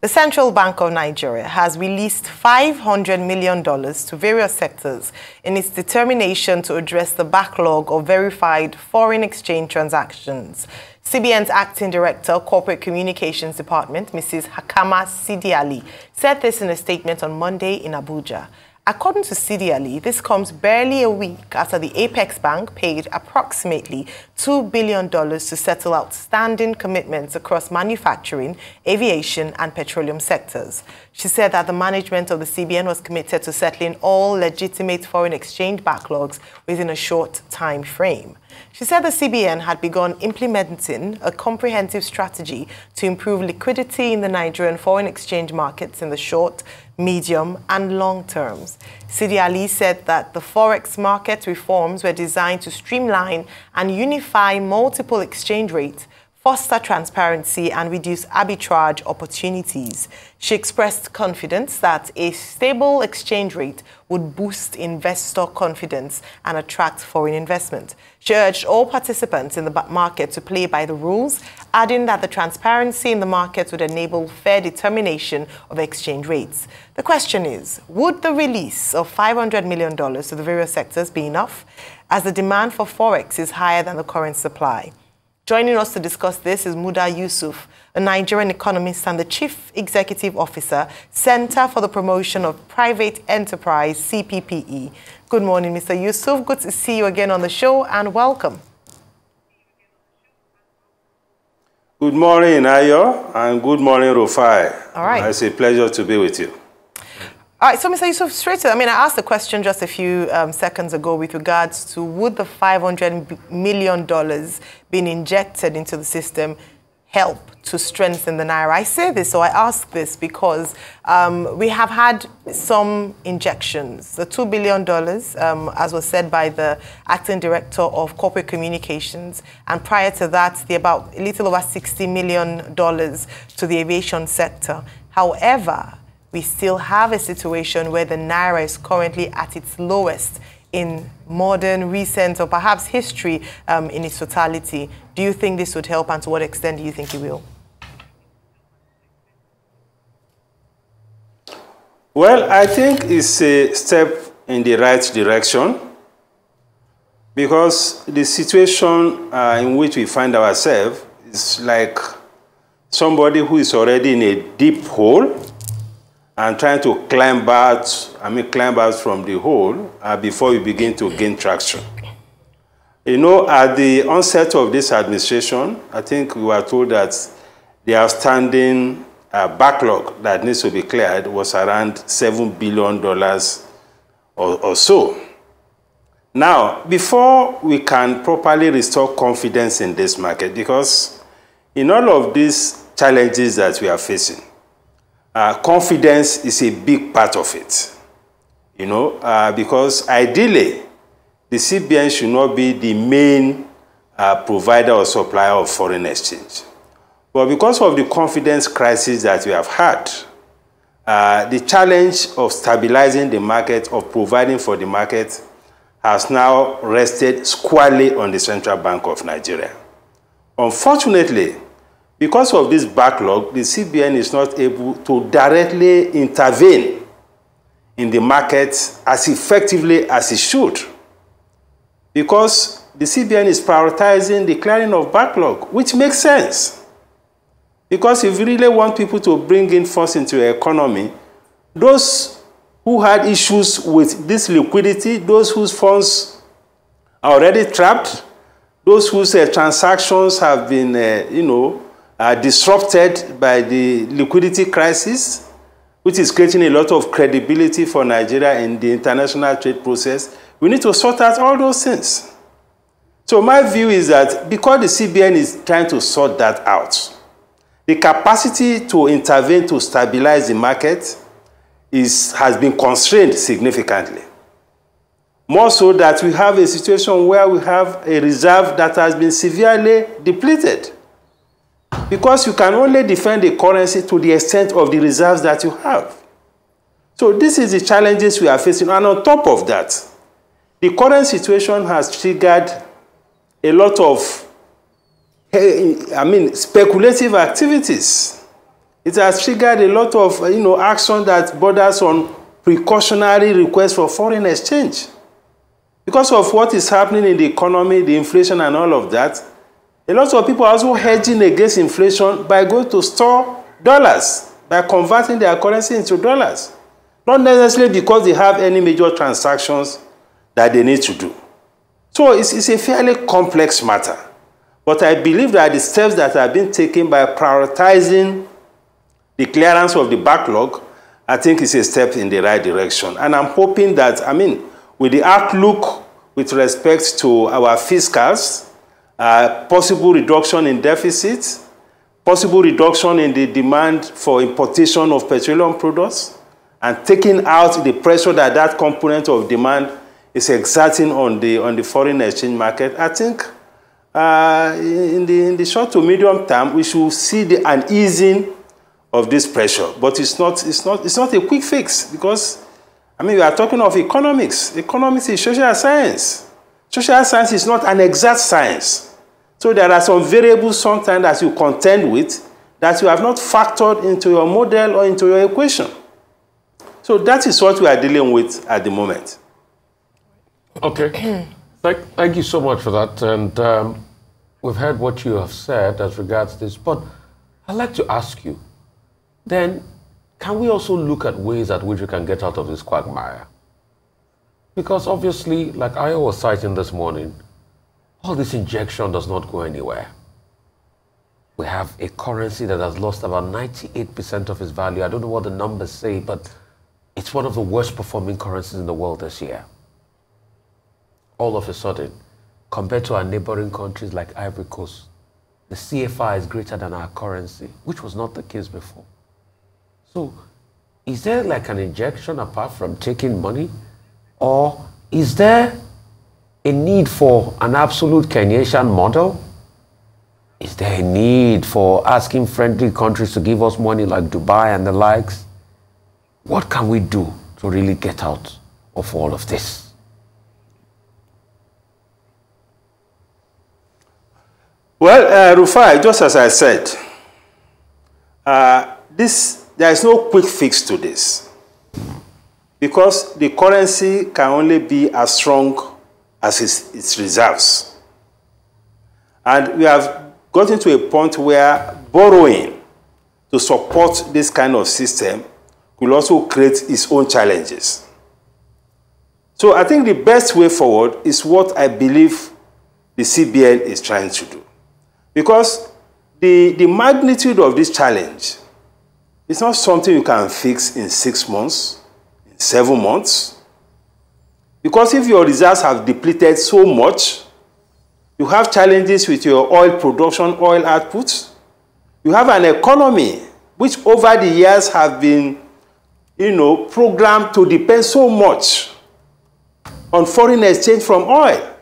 The Central Bank of Nigeria has released $500 million to various sectors in its determination to address the backlog of verified foreign exchange transactions. CBN's Acting Director, Corporate Communications Department, Mrs. Hakama Sidi Ali, said this in a statement on Monday in Abuja. According to Sidi Ali, this comes barely a week after the Apex Bank paid approximately $2 billion to settle outstanding commitments across manufacturing, aviation and petroleum sectors. She said that the management of the CBN was committed to settling all legitimate foreign exchange backlogs within a short time frame. She said the CBN had begun implementing a comprehensive strategy to improve liquidity in the Nigerian foreign exchange markets in the short, medium and long terms. Sidi Ali said that the forex market reforms were designed to streamline and unify multiple exchange rates, foster transparency and reduce arbitrage opportunities. She expressed confidence that a stable exchange rate would boost investor confidence and attract foreign investment. She urged all participants in the market to play by the rules, adding that the transparency in the market would enable fair determination of exchange rates. The question is, would the release of $500 million to the various sectors be enough, as the demand for forex is higher than the current supply? Joining us to discuss this is Muda Yusuf, a Nigerian economist and the Chief Executive Officer, Center for the Promotion of Private Enterprise, CPPE. Good morning, Mr. Yusuf. Good to see you again on the show and welcome. Good morning, Ayo, and good morning, Rufai. All right. It's a pleasure to be with you. All right, so Mr. Yusuf, straight to, I asked the question just a few seconds ago with regards to would the $500 million being injected into the system help to strengthen the naira? I say this, or I ask this because we have had some injections. The $2 billion, as was said by the Acting Director of Corporate Communications, and prior to that, about a little over $60 million to the aviation sector. However, we still have a situation where the naira is currently at its lowest in modern, recent, or perhaps history in its totality. Do you think this would help, and to what extent do you think it will? Well, I think it's a step in the right direction, because the situation in which we find ourselves is like somebody who is already in a deep hole and trying to climb out from the hole before you begin to gain traction. You know, at the onset of this administration, I think we were told that the outstanding backlog that needs to be cleared was around $7 billion or so. Now, before we can properly restore confidence in this market, because in all of these challenges that we are facing, confidence is a big part of it, you know, because ideally, the CBN should not be the main provider or supplier of foreign exchange. But because of the confidence crisis that we have had, the challenge of stabilizing the market, of providing for the market, has now rested squarely on the Central Bank of Nigeria. Unfortunately, because of this backlog, the CBN is not able to directly intervene in the market as effectively as it should, because the CBN is prioritizing the clearing of backlog, which makes sense. Because if you really want people to bring in funds into the economy, those who had issues with this liquidity, those whose funds are already trapped, those whose transactions have been, disrupted by the liquidity crisis, which is creating a lot of credibility for Nigeria in the international trade process, we need to sort out all those things. So my view is that because the CBN is trying to sort that out, the capacity to intervene to stabilize the market has been constrained significantly. More so that we have a situation where we have a reserve that has been severely depleted. Because you can only defend the currency to the extent of the reserves that you have. So this is the challenges we are facing. And on top of that, the current situation has triggered a lot of speculative activities It has triggered a lot of, action that borders on precautionary requests for foreign exchange. Because of what is happening in the economy, the inflation and all of that, a lot of people are also hedging against inflation by going to store dollars, by converting their currency into dollars. Not necessarily because they have any major transactions that they need to do. So it's a fairly complex matter. But I believe that the steps that have been taken by prioritizing the clearance of the backlog, I think is a step in the right direction. And I'm hoping that, with the outlook with respect to our fiscals, possible reduction in deficits, possible reduction in the demand for importation of petroleum products, and taking out the pressure that that component of demand is exerting on the foreign exchange market, I think in the short to medium term, we should see an easing of this pressure. But it's not a quick fix, because we are talking of economics. Economics is social science. Social science is not an exact science. So there are some variables sometimes that you contend with that you have not factored into your model or into your equation. So that is what we are dealing with at the moment. Okay. Thank you so much for that. And we've heard what you have said as regards this. But I'd like to ask you, then, can we also look at ways at which we can get out of this quagmire? Because obviously, like I was citing this morning, all this injection does not go anywhere. We have a currency that has lost about 98% of its value. I don't know what the numbers say, but it's one of the worst performing currencies in the world this year. All of a sudden, compared to our neighboring countries like Ivory Coast, the CFR is greater than our currency, which was not the case before. So, is there like an injection apart from taking money? Or is there a need for an absolute Keynesian model? Is there a need for asking friendly countries to give us money like Dubai and the likes? What can we do to really get out of all of this? Well, Rufai, just as I said, there is no quick fix to this, because the currency can only be as strong as its reserves. And we have gotten to a point where borrowing to support this kind of system will also create its own challenges. So I think the best way forward is what I believe the CBN is trying to do. Because the magnitude of this challenge is not something you can fix in 6 months, in 7 months. Because if your reserves have depleted so much, you have challenges with your oil production, oil output. You have an economy which over the years have been, programmed to depend so much on foreign exchange from oil.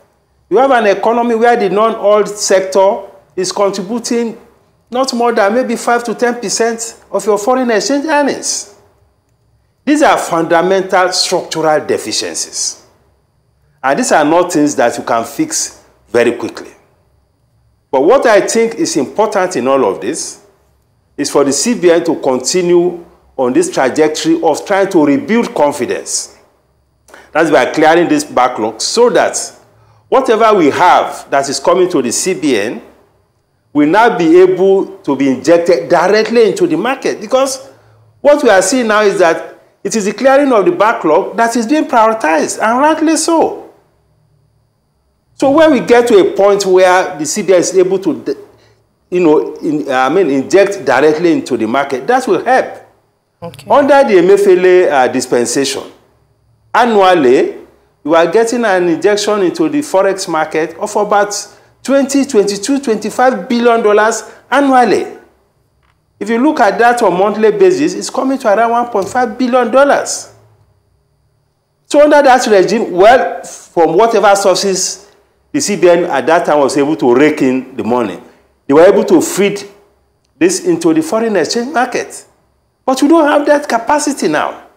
You have an economy where the non-oil sector is contributing not more than maybe 5 to 10% of your foreign exchange earnings. These are fundamental structural deficiencies. And these are not things that you can fix very quickly. But what I think is important in all of this is for the CBN to continue on this trajectory of trying to rebuild confidence. That's by clearing this backlog, so that whatever we have that is coming to the CBN will now be able to be injected directly into the market. Because what we are seeing now is that it is the clearing of the backlog that is being prioritized, and rightly so. So when we get to a point where the CBN is able to, inject directly into the market, that will help. Okay. Under the Emefiele dispensation, annually, you are getting an injection into the forex market of about $20, $22, $25 billion annually. If you look at that on a monthly basis, it's coming to around $1.5 billion. So under that regime, well, from whatever sources the CBN at that time was able to rake in the money, they were able to feed this into the foreign exchange market. But we don't have that capacity now.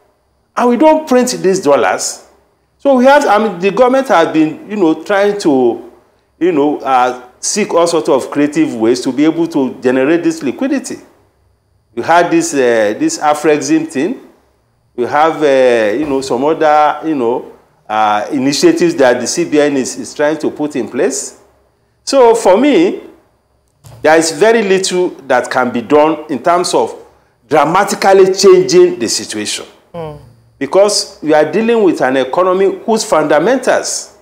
And we don't print these dollars. So we have, the government has been, trying to, seek all sorts of creative ways to be able to generate this liquidity. You had this this Afrexim thing. You have some other initiatives that the CBN is trying to put in place. So for me, there is very little that can be done in terms of dramatically changing the situation. Because we are dealing with an economy whose fundamentals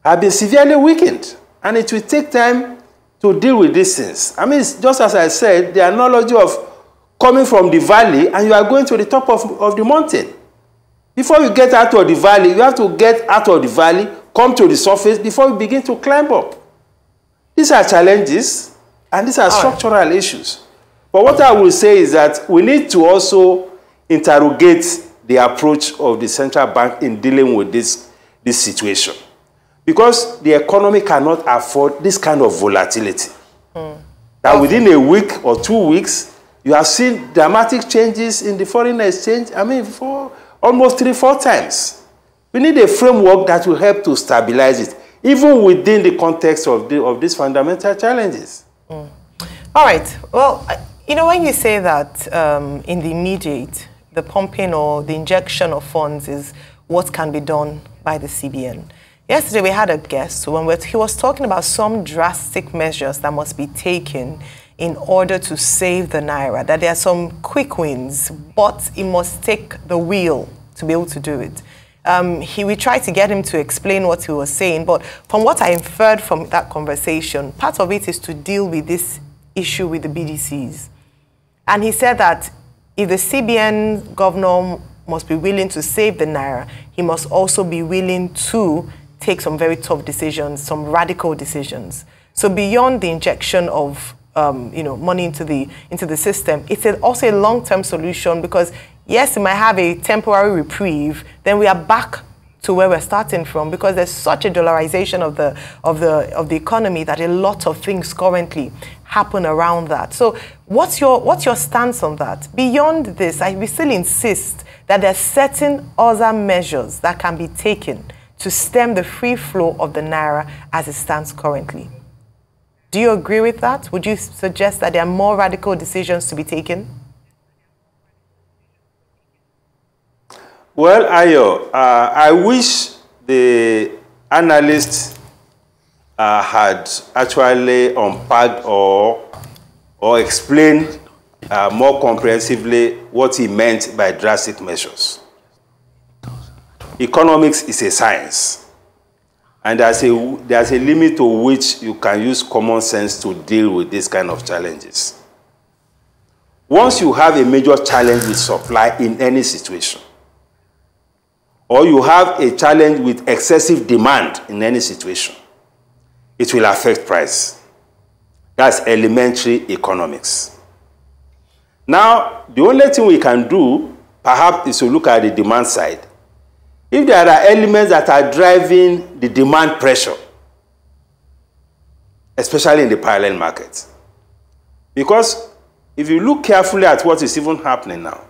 have been severely weakened. And it will take time to deal with these things. I mean, just as I said, the analogy of coming from the valley and you are going to the top of the mountain. Before you get out of the valley, you have to get out of the valley, come to the surface before you begin to climb up. These are challenges and these are structural issues. But what I will say is that we need to also interrogate the approach of the central bank in dealing with this situation. Because the economy cannot afford this kind of volatility. That within a week or 2 weeks, you have seen dramatic changes in the foreign exchange, I mean, for almost 3-4 times. We need a framework that will help to stabilize it, even within the context of these fundamental challenges. All right. Well, when you say that in the immediate, the pumping or the injection of funds is what can be done by the CBN. Yesterday, we had a guest he was talking about some drastic measures that must be taken in order to save the naira, that there are some quick wins, but it must take the wheel to be able to do it. We tried to get him to explain what he was saying, but from what I inferred from that conversation, part of it is to deal with this issue with the BDCs. And he said that if the CBN governor must be willing to save the naira, he must also be willing to take some very tough decisions, some radical decisions. So beyond the injection of money into the system, it's also a long-term solution because yes, it might have a temporary reprieve, then we are back to where we're starting from because there's such a dollarization of the economy that a lot of things currently happen around that. So what's your stance on that? Beyond this, we still insist that there are certain other measures that can be taken to stem the free flow of the naira as it stands currently. Do you agree with that? Would you suggest that there are more radical decisions to be taken? Well, Ayo, I wish the analysts had actually unpacked or explained more comprehensively what he meant by drastic measures. Economics is a science, and there's a limit to which you can use common sense to deal with these kind of challenges. Once you have a major challenge with supply in any situation, or you have a challenge with excessive demand in any situation, it will affect price. That's elementary economics. Now, the only thing we can do, perhaps, is to look at the demand side. If there are elements that are driving the demand pressure, especially in the parallel market, because if you look carefully at what is even happening now,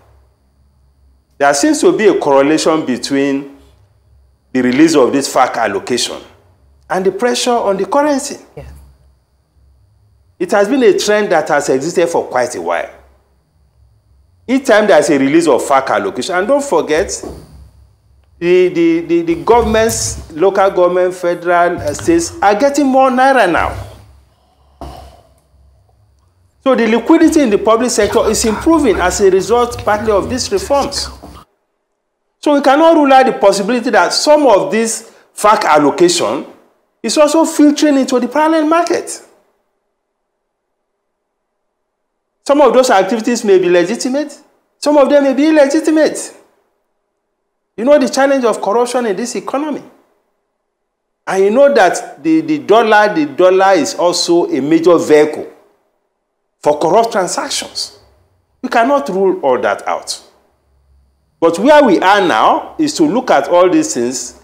there seems to be a correlation between the release of this FAC allocation and the pressure on the currency. Yeah. It has been a trend that has existed for quite a while. Each time there's a release of FAC allocation, and don't forget, the governments, local government, federal, states are getting more naira now. So the liquidity in the public sector is improving as a result partly of these reforms. So we cannot rule out the possibility that some of this FAC allocation is also filtering into the parallel market. Some of those activities may be legitimate, some of them may be illegitimate. You know the challenge of corruption in this economy. And you know that the dollar is also a major vehicle for corrupt transactions. We cannot rule all that out. But where we are now is to look at all these things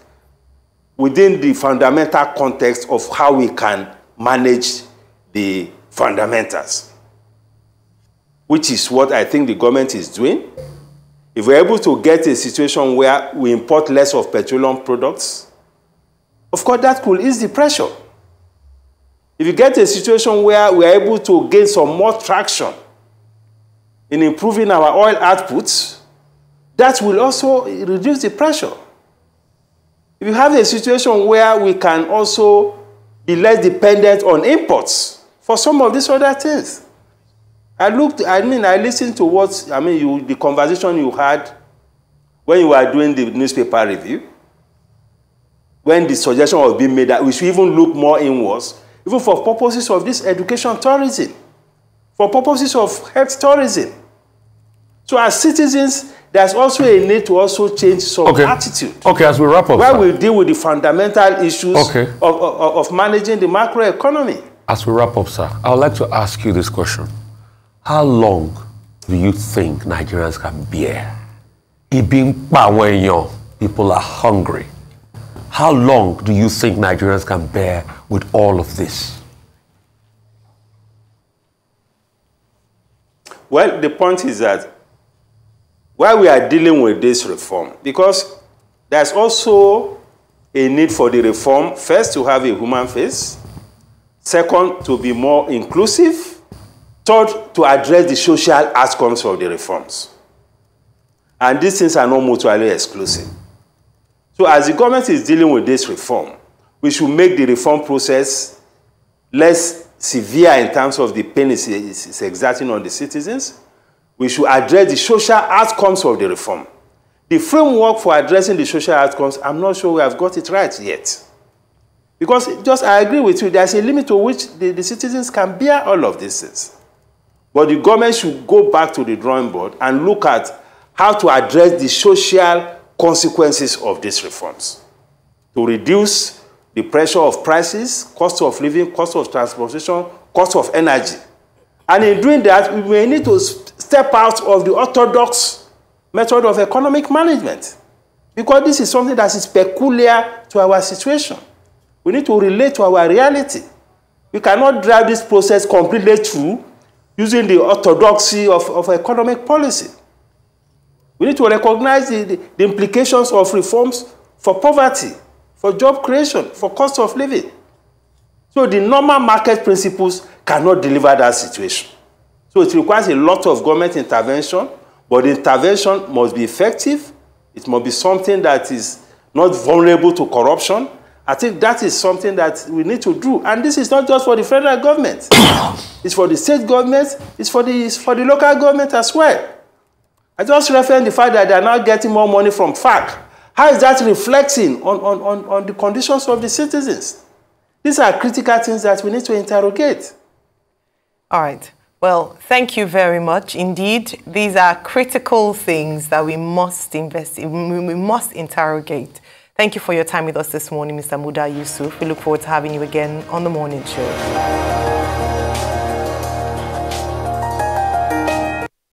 within the fundamental context of how we can manage the fundamentals, which is what I think the government is doing. If we're able to get a situation where we import less of petroleum products, of course that could ease the pressure. If you get a situation where we're able to gain some more traction in improving our oil outputs, that will also reduce the pressure. If you have a situation where we can also be less dependent on imports for some of these other things. I listened to the conversation you had when you were doing the newspaper review, when the suggestion was being made that we should even look more inwards, even for purposes of this education tourism, for purposes of health tourism. So as citizens, there's also a need to also change some attitude. Okay, as we wrap up, where we deal with the fundamental issues of managing the macroeconomy. As we wrap up, sir, I would like to ask you this question. How long do you think Nigerians can bear? People are hungry. How long do you think Nigerians can bear with all of this? Well, the point is that while we are dealing with this reform, because there's also a need for the reform, first, to have a human face, second, to be more inclusive, third, to address the social outcomes of the reforms. And these things are not mutually exclusive. So as the government is dealing with this reform, we should make the reform process less severe in terms of the pain it's exerting on the citizens. We should address the social outcomes of the reform. The framework for addressing the social outcomes, I'm not sure we have got it right yet. Because I agree with you, there's a limit to which the citizens can bear all of these things. But the government should go back to the drawing board and look at how to address the social consequences of these reforms to reduce the pressure of prices, cost of living, cost of transportation, cost of energy. And in doing that, we may need to step out of the orthodox method of economic management, because this is something that is peculiar to our situation. We need to relate to our reality. We cannot drive this process completely through using the orthodoxy of economic policy. We need to recognize the implications of reforms for poverty, for job creation, for cost of living. So the normal market principles cannot deliver that situation. So it requires a lot of government intervention, but the intervention must be effective. It must be something that is not vulnerable to corruption. I think that is something that we need to do. And this is not just for the federal government. It's for the state government. It's for the local government as well. I just reference the fact that they are now getting more money from FAC. How is that reflecting on the conditions of the citizens? These are critical things that we need to interrogate. All right. Well, thank you very much. Indeed, these are critical things that we must invest in, we must interrogate. Thank you for your time with us this morning, Mr. Muda Yusuf. We look forward to having you again on the morning show.